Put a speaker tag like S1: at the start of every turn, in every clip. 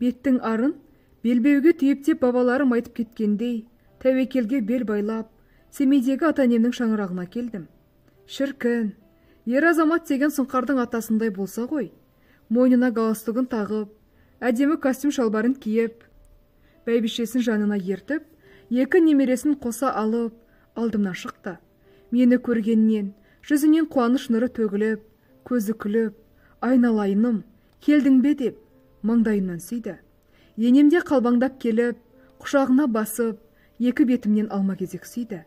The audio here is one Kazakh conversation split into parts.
S1: Беттің арын белбеуге түйіп деп бабаларым айтып кеткендей, тәуекелге бел байлап, Семейдегі ата-анемнің шаңырағына келдім. Шіркін, ер азамат деген Сұңқардың атасындай болса ғой, мойнына галстугын тағып, әдемі костюм шалбарын киіп, бәйбішесін жанына ертіп, екі немересін қоса алып, алдымнан шықты. Мені көргеннен, жүзінен қуаныш нұры төгіліп, көзі күліп, айналайыным, келдің бе деп, маңдайымнан сүйді. Енемде қалбаңдап келіп, құшағына басып, екі бетімнен алма кезек сүйді.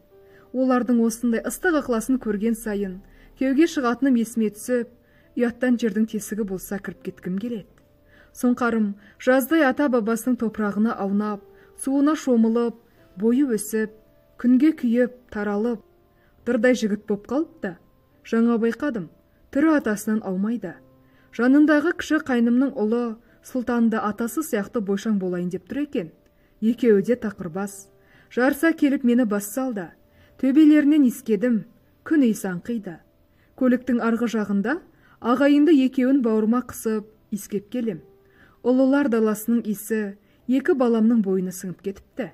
S1: Олардың осындай ыстық ықыласын көрген сайын, кеуге шығатыным есіме түсіп, ұяттан жердің тесігі болса кіріп кеткім келеді. Сұңқарым жаздай ата-бабасының топырағына аунап, суына шомылып, бойы өсіп, күнге күйіп, таралып, дырдай жігіт боп қалыпты. Жаңа байқадым, түрі атасынан аумайды. Жанындағы кіші қайнымның ұлы, сұлтанды атасы сияқты бойшаң болайын деп тұр екен. Екеуі де тақырбас. Жарса келіп мені бас салды. Төбелерінен искедім, күн иісі аңқиды. Көліктің арғы жағында ағайынды екеуін бауырыма қысып, искеп келем. Ұлылар даласының исі екі баламның бойына сіңіп кетіпті.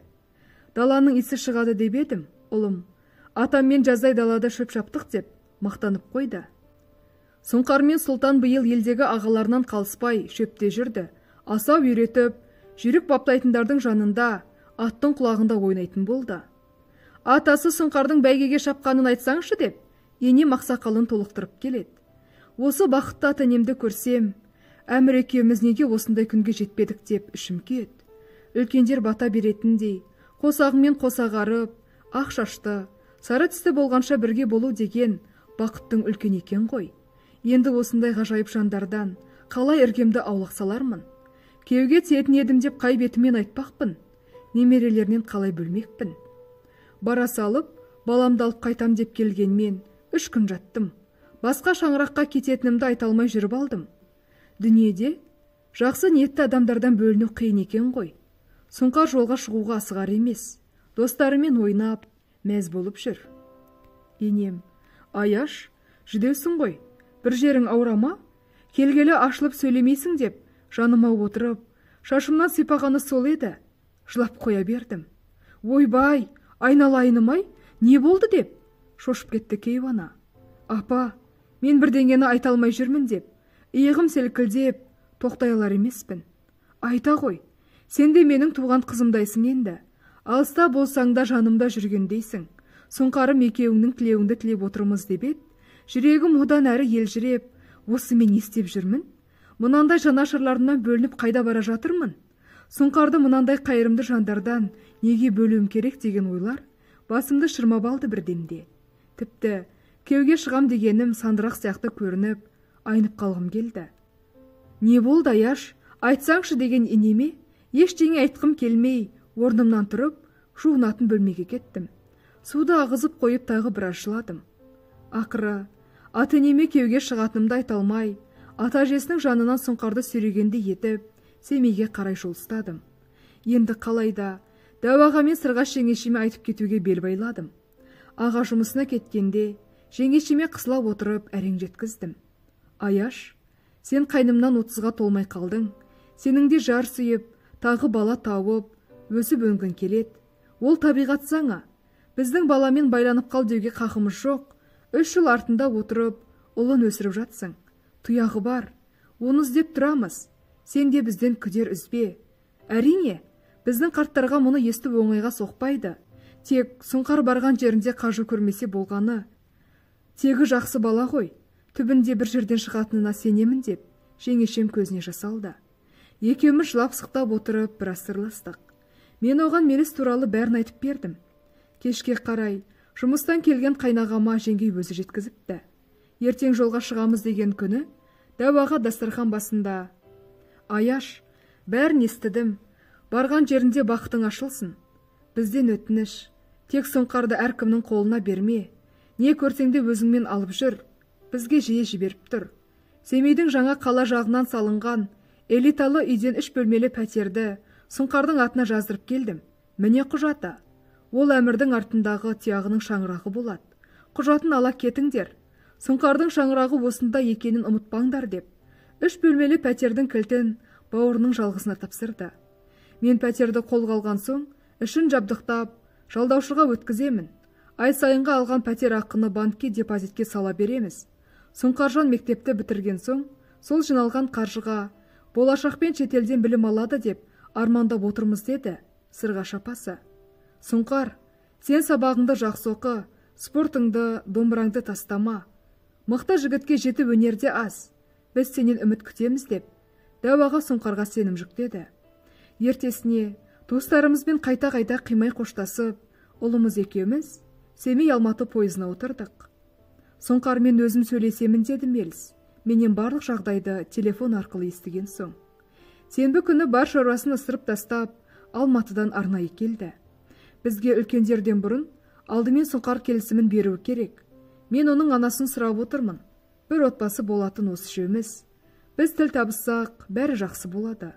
S1: Даланың исі шығады деп едім, ұлым, атаммен жаздай далада шөп шаптық деп мақтанып қойды. Сұңқар мен Сұлтан биыл елдегі ағаларынан қалыспай шөпте жүрді. Асау үйретіп, жүйрік баптайтындардың жанында, аттың құлағында ойнайтын болды. Атасы Сұңқардың бәйгеге шапқанын айтсаңшы деп, енем ақсақалын толықтырып келеді. Осы бақытты ата-енемді көрсем, әмір екеуміз неге осындай күнге жетпедік деп ішім күйеді. Үлкендер бата беретіндей, қосағымен қосағарып, ақ шашты, сары түсті болғанша бірге болу деген бақыттың үлкен екен ғой. Енді осындай ғажайып жандардан қалай іргемді аулақ салармын? Кеуге тиетін едім деп қай бетімен айтпақпын, немерелерінен қалай бөлмекпін? Бара салып, баламды алып қайтам деп келгенмен 3 күн жаттым. Басқа шаңыраққа кететінімді айта алмай жүріп алдым. Дүниеде жақсы ниетті адамдардан бөліну қиын екен ғой. Сұңқар жолға шығуға асығар емес. Достарымен ойнап, мәз болып жүр. Енем, Аяш, жүдеусің ғой. Бір жерің ауырама? Келгелі ашылып сөйлемейсің деп, жаныма отырып, шашымнан сипағаны сол еді. Жылап қоя бердім. Ойбай, айналайыным-ай, не болды деп? Шошып кетті Кейуана. Апа, мен бірдеңені айта алмай жүрмін деп, иығым селкілдеп, тоқтай алар емеспін. Айта ғой, сен де менің туған қызымдайсың енді. Алыста болсаң да жанымда жүргендейсің. Сұңқарым екеуіңнің тілеуіңді тілеп отырмыз деп еді. Жүрегім одан әрі елжіреп, осы мен естеп жүрмін. Мынандай жанашырларымнан бөлініп қайда бара жатырмын? Сұңқарды мынандай қайырымды жандардан неге бөлуім керек деген ойлар басымды шырмап алды бірдемде. Тіпті кеуге шығам дегенім сандырақ сияқты көрініп, айнып қалғым келді. Не болды, Аяш? Айтсаңшы деген енеме, ештеңе айтқым келмей, орнымнан тұрып, жуынатын бөлмеге кеттім. Суды ағызып қойып тағы біраз жыладым. Ақыры, ата-енеме кеуге шығатынымды айта алмай, ата-әжесінің жанынан Сұңқарды сүйрегенде етіп, Семейге қарай жол ұстадым. Енді қалайда, Дәу аға мен Сырғаш жеңешеме айтып кетуге бел байладым. Аға жұмысына кеткенде, жеңешеме қысылап отырып әрең жеткіздім. Аяш, сен қайнымнан 30-ға толмай қалдың. Сенің де жар сүйіп, тағы бала тауып, өсіп өнгін келеді. Ол табиғат заңы. Біздің баламен байланып қал деуге қақымыз жоқ. 3 жыл артында отырып, ұлын өсіріп жатсың. Тұяғы бар. Оны іздеп тұрамыз. Сен де бізден күдер үзбе. Әрине, біздің қарттарға мұны естіп оңайға соқпайды. Тек Сұңқар барған жерінде қажу көрмесе болғаны. Тегі жақсы бала ғой. Түбінде бір жерден шығатынына сенемін деп, жеңешем көзіне жас алды. Екеуміз жылап сықтап отырып, біраз сырластық. Мен оған Меліс туралы бәрін айтып бердім. Кешке қарай, жұмыстан келген қайнағама жеңгей өзі жеткізіпті. Ертең жолға шығамыз деген күні, Дәу аға дастархан басында: Аяш, бәрін естідім. Барған жерінде бақытың ашылсын. Бізден өтініш, тек Сұңқарды әркімнің қолына берме. Не көрсеңде өзіңмен алып жүр. Бізге жиі жіберіп тұр. Семейдің жаңа қала жағынан салынған элиталы үйден 3 бөлмелі пәтерді Сұңқардың атына жаздырып келдім. Міне құжаты. Ол әмірдің артындағы тияғының шаңырағы болады. Құжатын ала кетіңдер. Сұңқардың шаңырағы осында екенін ұмытпаңдар деп. 3 бөлмелі пәтердің кілтін бауырының жалғызына тапсырды. Мен пәтерді қолға алған соң, ішін жабдықтап, жалдаушыға өткіземін. Ай сайынға алған пәтер ақыны банкке депозитке сала береміз. Сұңқаржан мектепті бітірген соң, сол жиналған қаржыға болашақпен шетелден білім алады деп армандап отырмыз деді Сырғаш апасы. Сұңқар, сен сабағыңды жақсы оқы, спортыңды, домбыраңды тастама. Мықты жігітке жетіп өнерде аз. Біз сенен үміт күтеміз деп, Дәуаға Сұңқарға сенім жүктеді. Ертесіне достарымызбен қайта-қайта қимай қоштасып, ұлымыз екеуміз Семей Алматы пойызына отырдық. Сұңқармен өзім сөйлесемін деді Меліс. Менен барлық жағдайды телефон арқылы естіген соң. Сенбі күні бар шаруасын ысырып тастап, Алматыдан арнайы келді. Бізге үлкендерден бұрын алдымен Сұңқар келісімін беруі керек. Мен оның анасын сұрап отырмын. Бір отбасы болатын осы үшеуміз. Біз тіл табыссақ, бәрі жақсы болады.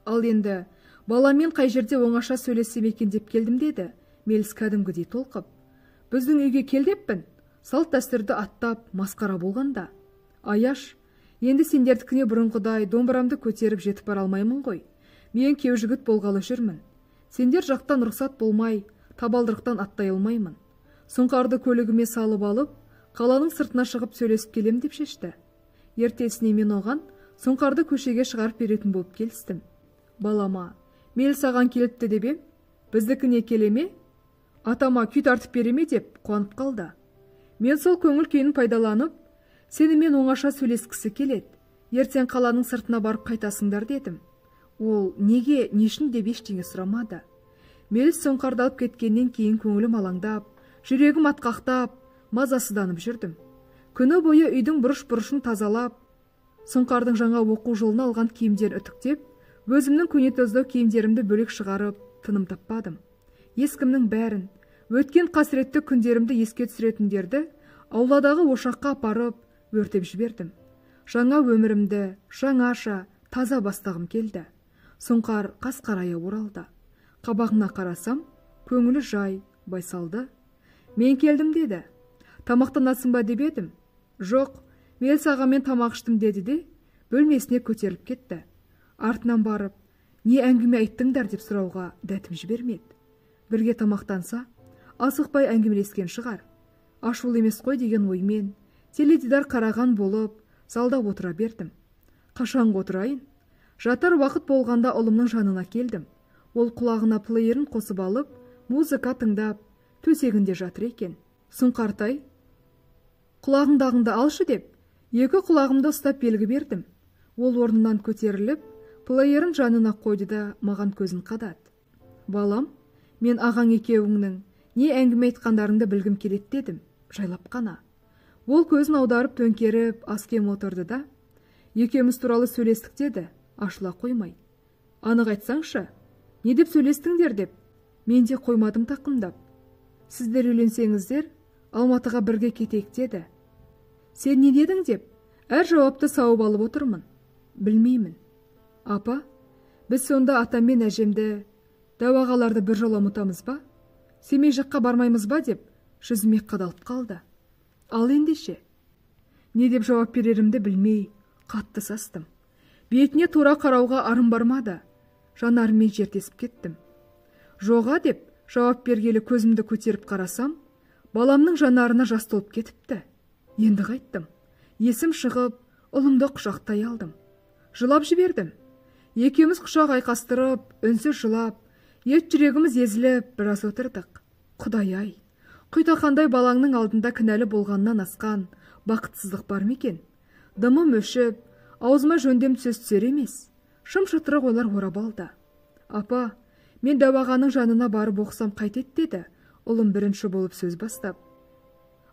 S1: Ал енді баламен қай жерде оңаша сөйлесем екен деп келдім деді Меліс кәдімгідей толқып. Біздің үйге кел деппін. Салт дәстүрді аттап, масқара болғанда. Аяш, енді сендердікіне бұрынғыдай домбырамды көтеріп жетіп бара алмаймын ғой. Мен кеу жігіт болғалы жүрмін. Сендер жақтан рұқсат болмай, табалдырықтан аттай алмаймын. Сұңқарды көлігіме салып алып, қаланың сыртына шығып сөйлесіп келем деп шешті. Ертесіне мен оған Сұңқарды көшеге шығарып беретін болып келістім. Балама, Меліс аған келіпті деп ем, біздікіне келеме, атама күй тартып береме деп қуанып қалды. Мен сол көңіл күйін пайдаланып, сенімен оңаша сөйлескісі келеді. Ертең қаланың сыртына барып қайтасыңдар дедім. Ол неге, нешін деп ештеңе сұрамады. Меліс Сұңқарды алып кеткеннен кейін көңілім алаңдап, жүрегім атқақтап, мазасызданып жүрдім. Күні бойы үйдің бұрыш-бұрышын тазалап, Сұңқардың жаңа оқу жылына алған киімдер үтіктеп, өзімнің көнетоздау киімдерімді бөлек шығарып, тыным таппадым. Ескімнің бәрін, өткен қасіретті күндерімді еске түсіретіндерді ауладағы ошаққа апарып, өртеп жібердім. Жаңа өмірімді, жаңаша, таза бастағым келді. Сұңқар қасқарая оралды. Қабағына қарасам, көңілі жай, байсалды. Мен келдім деді. Тамақтанасың ба деп едім. Жоқ, Меліс ағамен тамақ іштім деді де, бөлмесіне көтеріліп кетті. Артынан барып, не әңгіме айттыңдар деп сұрауға дәтім жібермеді. Бірге тамақтанса, асықпай әңгімелескен шығар. Ашулы емес қой деген оймен, теледидар қараған болып, залда отыра бердім. Қашанғы отырайын? Жатар уақыт болғанда ұлымның жанына келдім. Ол құлағына плеерін қосып алып, музыка тыңдап, төсегінде жатыр екен. Сұңқартай, құлағыңдағыңды алшы деп, екі құлағымды ұстап белгі бердім. Ол орнынан көтеріліп, плеерін жанына қойды да маған көзін қадады. Балам, мен ағаң екеуіңнің не әңгіме айтқандарыңды білгім келеді дедім, жайлап қана. Ол көзін аударып төңкеріп, аскем отырды да, екеуміз туралы сөйлестік деді, ашыла қоймай. Анық айтсаңшы, не деп сөйлестіңдер деп, мен де қоймадым тақымдап. Сіздер үйленсеңіздер, Алматыға бірге кетейік деді. Сен не дедің деп, әр жауапты сауып алып отырмын. Білмеймін. Апа, біз сонда атаммен әжемді, Дәуағаларды бір жол ұмытамыз ба? Семей жаққа бармаймыз ба деп, жүзіме қадалып қалды. Ал ендеше, не деп жауап берерімді білмей, қатты састым. Бетіне тура қарауға арым бармады. Жанарыммен жертесіп кеттім. Жоға деп, жауап бергелі көзімді көтеріп қарасам, баламның жанарына жас толып кетіпті. Енді қайттым. Есім шығып, ұлымды құшақтай алдым. Жылап жібердім. Екеуміз құшақ айқастырып, үнсіз жылап, ет жүрегіміз езіліп, біраз отырдық. Құдай-ай, құйтақандай балаңның алдында кінәлі болғаннан асқан бақытсыздық бар мекен? Дымым өшіп, аузыма жөндем сөз түсер емес. Шым-шытырық ойлар орап алды. Апа, мен Дәуағаның жанына барып оқысам қайтет деді, ұлым бірінші болып сөз бастап.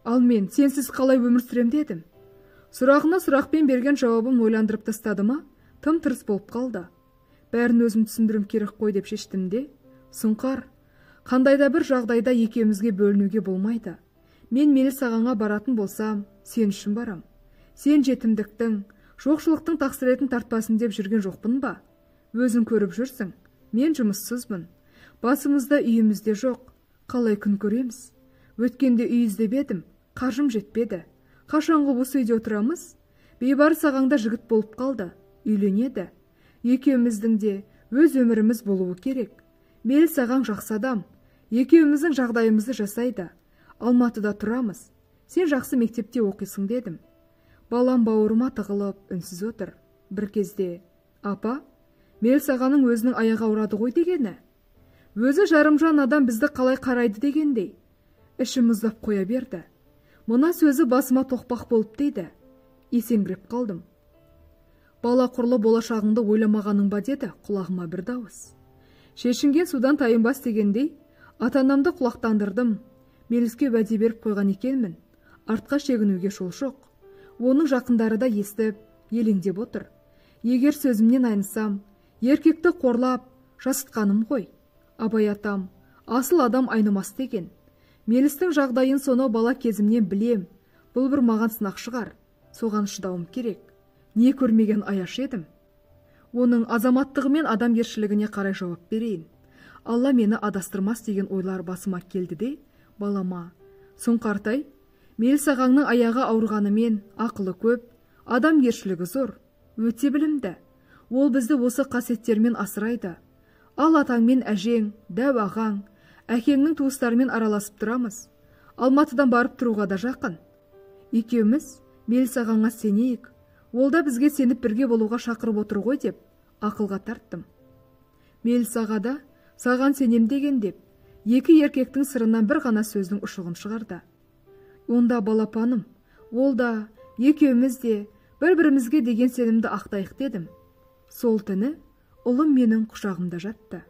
S1: Ал мен сенсіз қалай өмір сүрем дедім. Сұрағына сұрақпен берген жауабым ойландырып тастады ма, тым-тырыс болып қалды. Бәрін өзім түсіндірім керек қой деп шештім де, Сұңқар, қандайда бір жағдайда екеумізге бөлінуге болмайды. Мен Меліс ағаңа баратын болсам, сен үшін барам. Сен жетімдіктің, жоқшылықтың тақсіретін тартпасын деп жүрген жоқпын ба? Өзің көріп жүрсің, мен жұмыссызбын. Басымызда үйімізде жоқ, қалай күн көреміз? Өткенде үй іздеп едім, қаржым жетпеді. Қашанғы осы үйде отырамыз? Бейбарыс ағаңда жігіт болып қалды, үйленеді. Екеуміздің де өз өміріміз болуы керек. Меліс ағаң жақсы адам, екеуміздің жағдайымызды жасайды. Алматыда тұрамыз. Сен жақсы мектепте оқисың дедім. Балам бауырыма тығылып, үнсіз отыр. Бір кезде, апа, Меліс ағаның өзінің аяғы ауырады ғой дегені. Өзі жарымжан адам бізді қалай қарайды дегендей. Ішім мұздап қоя берді. Мұна сөзі басыма тоқпақ болып дейді. Есеңгіреп қалдым. Бала құрлы болашағыңды ойламағаның ба деді құлағыма бір дауыс. Шешінген судан тайынбас дегендей, ата-анамды құлақтандырдым. Меліске уәде беріп қойған екенмін. Артқа шегінуге жол жоқ. Оның жақындары да естіп, елеңдеп отыр. Егер сөзімнен айнысам, еркекті қорлап, жасытқаным ғой. Абай атам, асыл адам айнымас деген. Мелістің жағдайын соны бала кезімнен білем. Бұл бір маған сынақ шығар. Соған шыдауым керек. Не көрмеген аяш едім. Оның азаматтығы мен адамгершілігіне қарай жауап берейін. Алла мені адастырмас деген ойлар басыма келді де, балама, сұңқартай, Меліс ағаңның аяғы ауырғанымен ақылы көп, адамгершілігі зор, өте білімді. Ол бізді осы қасиеттермен асырайды. Ал атаң мен әжең, дәу ағаң, әкеңнің туыстарымен араласып тұрамыз. Алматыдан барып тұруға да жақын. Екеуміз Меліс ағаңа сенейік. Ол да бізге сеніп бірге болуға шақырып отыр ғой деп, ақылға тарттым. Меліс аға да саған сенем деген деп, екі еркектің сырынан бір ғана сөздің ұшығын шығарды. Онда балапаным, ол да, екеуміз де бір-бірімізге деген сенімді ақтайық дедім. Сол түні ұлым менің құшағымда жатты.